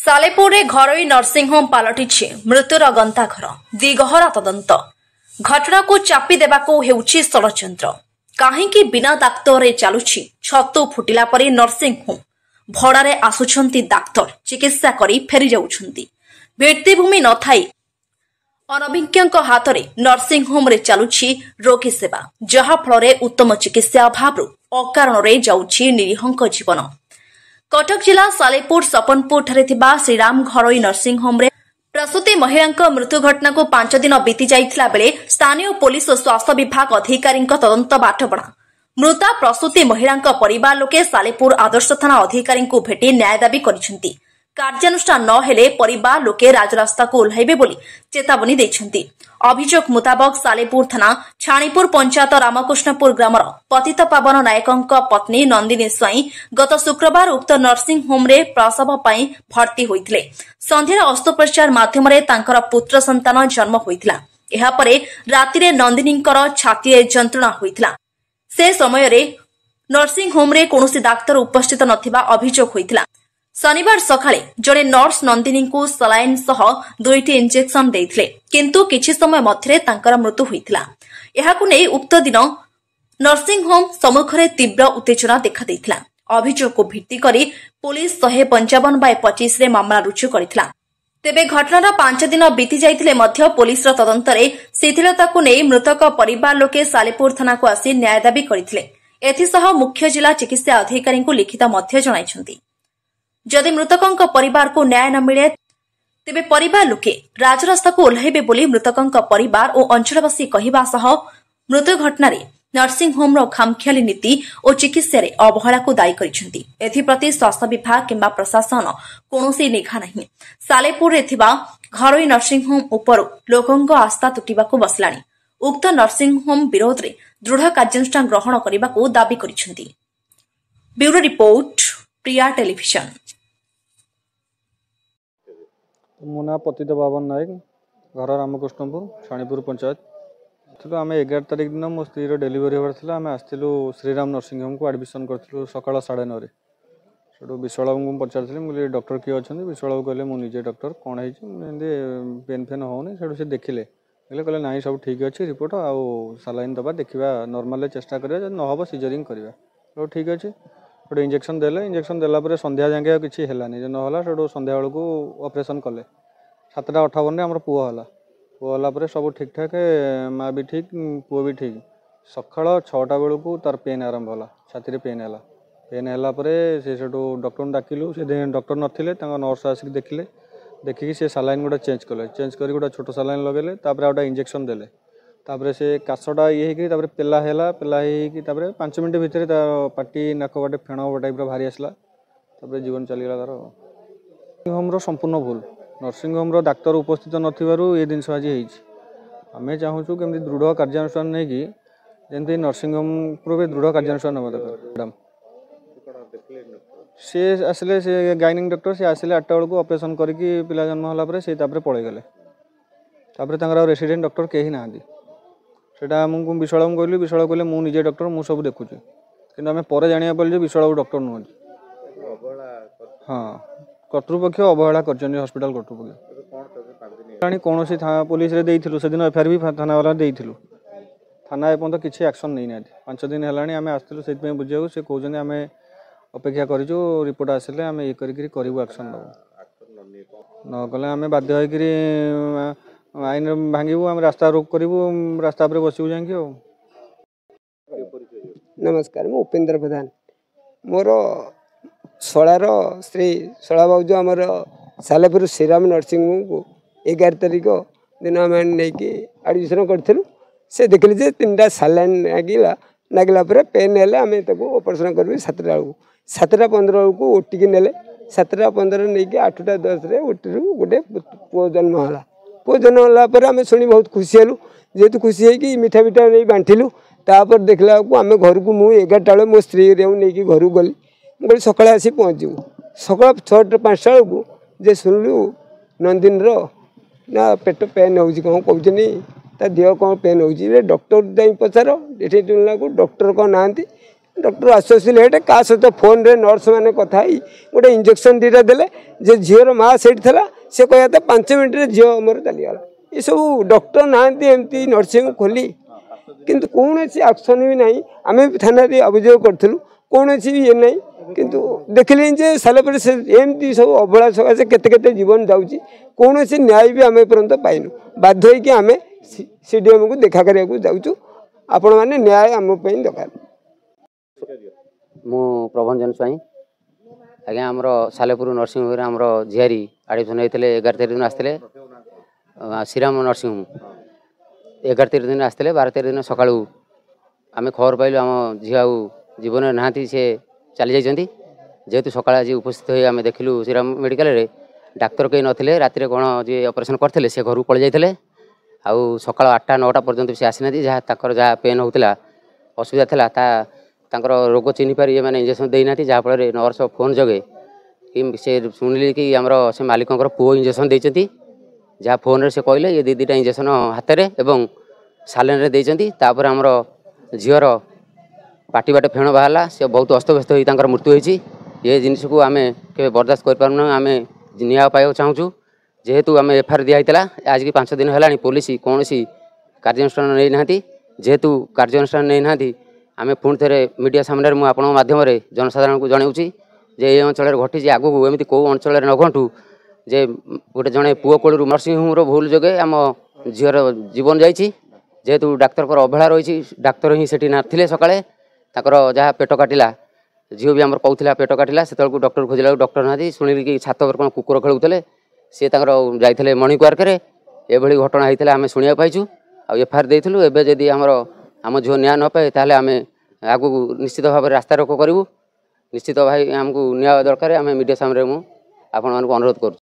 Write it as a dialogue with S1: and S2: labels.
S1: Salepur घरोई nursing home पलटि मृत्युर गंताघर दिगहरा तदंत घटना को चापी देवाको हेउछि षड़यंत्र काहींकि बिना डाक्तर चलुछि छतु फुटिला परी नर्सिंग होम भड़ारे आसुछंती डाक्तर चिकित्सा करी फेरी जाउछंती भित्तिभूमि न थाई अनभिज्ञ हाथ में नर्सिंग होम रे चलुछि रोगी सेवा जहा फल उत्तम चिकित्सा अभाव अकारण जाउछि निरीहंक जीवन। कटक जिला सालेपुर सपनपुर ठारे थिबा श्रीराम घरोई नर्सिंग होम रे प्रसूति महिला मृत्यु घटना को 5 दिन बीती जाइथिला बेले स्थानीय पुलिस और स्वास्थ्य विभाग अधिकारी तदंत बाटबणा मृता प्रसूति महिला परिवार लोके सालेपुर आदर्श थाना अधिकारी को भेटी न्याय दाबी करिसेंती। कार्यानुष्ठान न हेले परिवार लोके राजरास्ता को ओह्लाइबे बोली चेतावनी दैछंती। अभियोग मुताबक सालेपुर थाना छाणीपुर पंचायत रामकृष्णपुर ग्रामर पतित पावन नायकंक पत्नी नंदिनी स्वाई गत शुक्रवार उक्त नर्सिंग होम रे प्रसव पई भर्ती होइथिले। संध्यार अस्त्रोपचार माध्यम तांकर पुत्र संतान जन्म होइथिला। एहा परे रातिरे नंदिनींकर छाती जंत्रणा होइथिला। से समय रे नर्सिंग होम रे कोनोसी डाक्टर उपस्थित नथिबा अभियोग होइथिला। शनिवार सकाळे जड़े नर्स नंदिनी को सलाइन सह 2टी इंजेक्शन देइथिले किंतु किछि समय मध्यरे तांकर मृत्यु होइथिला। एहाकु नै उक्त दिन नर्सिंग होम सम्मुखरे तीव्र उत्तेजना देखा देइथिला। अभियोग को भित्ति करी पुलिस 155/25 रे मामला रुजु करिथिला। तेबे घटनार 5 दिन बीती जाइथिले मध्य पुलिस तदंतरे शिथिलता को नै मृतक परिवार लोके सालेपुर थाना को आसी न्याय दाबी करिथिले। एथिसह मुख्य जिला चिकित्सा अधिकारी को लिखित मध्य जणाइछंती। जदि मृतकंक परिवार को न्याय न मिले तेबे परिवार लोके राजरास्ता को ओह्लाइबे बोली मृतकंक परिवार और अंचलवासी कहिबा सह मृत्यु घटना नर्सिंग होम खामखियाली नीति और चिकित्सा अवहेला को दायी करिसेंती। एथिप्रति स्वास्थ्य विभाग किंबा प्रशासन कोनोसी निघा नहीं। सालेपुर रे थिबा घरोई नर्सिंग होम उपर लोकंक आस्था तुटिबाको बसलाणी। उक्त नर्सिंग होम विरोध रे दृढ़ कार्यानुष्ठान ग्रहण करिबाको दाबी करिसेंती। ब्यूरो रिपोर्ट प्रिया टेलीविजन।
S2: मो ना पतित पावन नायक घर रामकृष्णपुर छाणीपुर पंचायत तो आम 11 तारिख दिन मो स्त्री डेलीवरी होगा आम आसलु श्रीराम नर्सिंग होम को एडमिशन करूँ सकाल 9:30 से विश्वाल बाबू को पचारि मुझे डॉक्टर किए अच्छा विश्वाल बाबू कहले मुझे डॉक्टर कौन है पेन फेन होनी से देखिले कहले ना सब ठीक अच्छे रिपोर्ट आउ सालाइन दबा देखा नॉर्मल चेष्टा करा नहब सीजरिंग करवा ठीक अच्छे गोटे इंजेक्शन इंजेक्शन देला संध्या जाए किसी है ना से संध्या बेलू ऑपरेशन कले 7:58 आम पुआ है सब ठीक ठाक माँ भी ठीक पुओ भी ठीक सकाल 6टा बेलू तार पेन आरंभ है छाती पेन है से डॉक्टर डाकिलु से डॉक्टर नथिले नर्स आसिक देखिले देखिकी से सालाइन गोटे चेंज कर गोटे छोट सालाइन लगेले गोटे इंजेक्शन देले तापर से काशटा ये हो पेला है पेला हो 5 मिनट भितर पार्टी नाक बाटे फेण टाइप भारी आसला जीवन चलीगला तार। नर्सिंग होम संपूर्ण भूल नर्सिंग होम डाक्तर उपस्थित नथिबारु ये जिनस आज आम चाहूँ केमती दृढ़ कार्यानुष्ठान नहीं कि जमी नर्सिंग होम भी दृढ़ कार्यानुष्ठान ना मैडम सी आसिले से गाइनिंग डॉक्टर सी आसिले 8टा बेलू ऑपरेशन करके पिला जन्म होला से पलि गले रेसिडेंट डॉक्टर कहीं ना सेटा आमको विश्वाल कहली विश्वाल कहले मुझे डॉक्टर मुझे सब देखुची कि आम पर जाना पड़े विश्वाल डॉक्टर नुह हाँ कर्तृपक्ष अवहेला कर हॉस्पिटल कर्तृपक्ष कौन पुलिस से दिन एफआईआर भी थाना वाला देलु थाना एपर्तंत किसी एक्शन नहीं ना 5 दिन है आम आसलु से बुझा से कहते आम अपेक्षा करूँ रिपोर्ट आसिले आम ये करूँ एक्शन न कले आम बाध्य आईन भांगू आम रास्ता रोक करूँ रास्ता पर बसू जाए।
S3: नमस्कार मु उपेन्द्र प्रधान मोर शलार श्री शला बाबू आमर सालेपुर श्रीराम नर्सिंग होम को 11 तारिख दिन आम नहीं एडमिशन करूँ से देखिले जे 3टा सालाइन नागिला पेन है आम ऑपरेशन करूँ 7टा बेलू 7:15 बेलू ओटिकी ने 7:15 नहीं 8:10 ओटी गोटे पुओ जन्म है पुओ जन्म होला आम शुणी बहुत खुशी हेलु जेहेतु खुशी है मिठा मिठा नहीं बांटिलु तापर देखला आम घर को मुझे 11टा बेले मो स्त्री नहीं घर गली मुझे सकाଳେ आसी पहुँचू सकाल 6:05 बेलू जे शुणिलु नंदिन ना पेट पेन हो कौन कहते देह कौन पेन हो डॉक्टर जाई पचार ये डॉक्टर कौन ना डॉक्टर आशुतोष लेट क्या सहित फोन रे नर्स मैंने कथा गोटे इंजेक्शन दीटा देले जे झीर माँ से सी कहता 5 मिनट झील मोर चलीगला ये सब डॉक्टर ना एमती नर्सिंग खोली किंतु कौन एक्शन भी ना आम थाना अभियोग करूँ कौन ये ना किंतु देखिले जे सालेपुर से एमती सब अवहेला सकाशे केते जीवन जाऊँगी कौन न्याय भी आम पर्यंत पाइनु बाध्य होगी आम सीडीएम को देखा करने जाऊँ आपण मैंने न्याय आम दरकार
S4: मु प्रभंजन स्वाई आज्ञा आमर सालेपुर नर्सिंग होम आमर झीआरी एडमिशन होते 11 तारिख दिन आसते श्रीराम नर्सिंग होम 11 तारिख दिन आसते 12 तारिख दिन सका आम खबर पाइलु आम झील जीवन नहांती से चली जाइए जेहेतु सका आज उपस्थित हो आम देखिलु श्रीराम मेडिकल रे डाक्तर कहीं नथिले राति कौन जी ऑपरेशन करते से घर पलि जाते आउ सका 8टा 9टा पर्यंत से आसीना जहाँ जहाँ पेन होता असुविधा था तांकर रोग चिन्ह पारि ये मैंने इंजेक्शन देना जहाँफल नर्स फोन जगे कि से शुणिली कि आमर से मालिक पुओ इंजेक्शन देती जहाँ फोन रे से कहले ये दीटा इंजेक्शन हाथ में एवं सालेन देती तापर आमर झीर पाटी बाटे फेण बाहर से बहुत अस्तव्यस्त हो मृत्यु होती ये जिनिस को आम के बर्दाश्त कर आम न्याय पाइबा चाहूँ जेहेतु आम एफआईआर दिखाई आज की 5 दिन है पुलिस कौन कार्यानुष्ठान नहीं ना जेहेतु कार्यानुष्ठान नहीं ना आम पुणी थे मीडिया सामने मुझे आपण मध्यम जनसाधारण को जनाऊँ जे ये अंचल घटी आगू एमती कौ अंचल न घटू जे गोटे जड़े पुओ कोलू नर्सिंग होम भूल जोगे आम झीर जीवन जाइए जेहेतु डाक्तर अवहेला रही डाक्तर ही सेठी नाथिले सकाळे जहाँ पेट काटिला झील भी आम कहला पेट काटिला से डॉक्टर खोजला डॉक्टर ना शुणिली कि छात पर कौन कुकुर खेलुले सी जाते मर्णिंग वार्क ये घटना होता आम शुणा पाइचु एफआईआर देइथिलु एबे जदि आम झील न्याय न पाए ताहले आम आगू निश्चित भाव में रास्ता रोक करूँ निश्चित भाई आमको न्याय दरकार आम मीडिया सामने मुझे आपण अनुरोध करूँ।